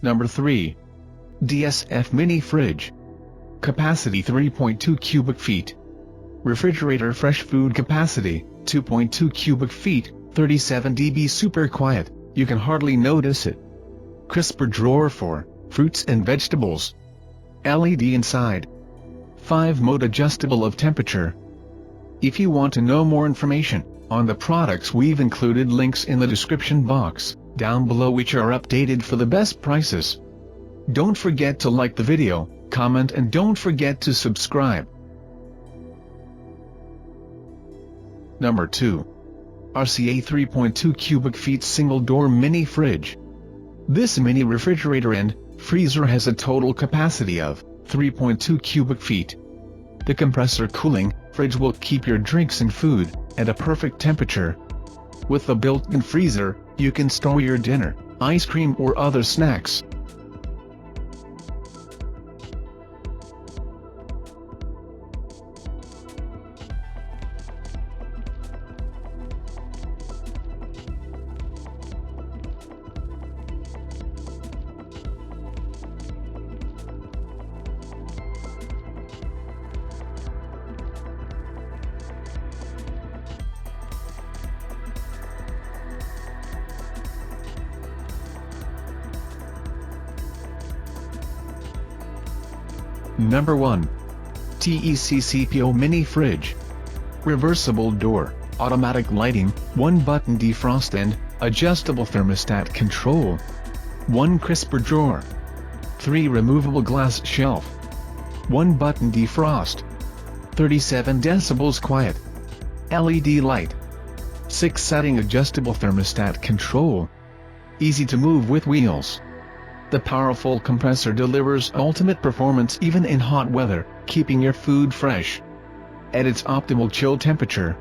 Number 3. DSF Mini Fridge. Capacity 3.2 cubic feet. Refrigerator fresh food capacity, 2.2 cubic feet, 37 dB super quiet, you can hardly notice it. Crisper drawer for fruits and vegetables. LED inside. 5-mode adjustable of temperature. If you want to know more information on the products, we've included links in the description box down below which are updated for the best prices. Don't forget to like the video, comment, and don't forget to subscribe. Number 2. RCA 3.2 cubic feet single door mini fridge. This mini refrigerator and freezer has a total capacity of 3.2 cubic feet. The compressor cooling fridge will keep your drinks and food at a perfect temperature. With the built-in freezer, you can store your dinner, ice cream or other snacks. Number 1. TECCPO Mini Fridge. Reversible door, automatic lighting, 1-button defrost and adjustable thermostat control. 1 crisper drawer. 3 removable glass shelf. 1-button defrost. 37 decibels quiet. LED light. 6 setting adjustable thermostat control. Easy to move with wheels. The powerful compressor delivers ultimate performance even in hot weather, keeping your food fresh at its optimal chill temperature.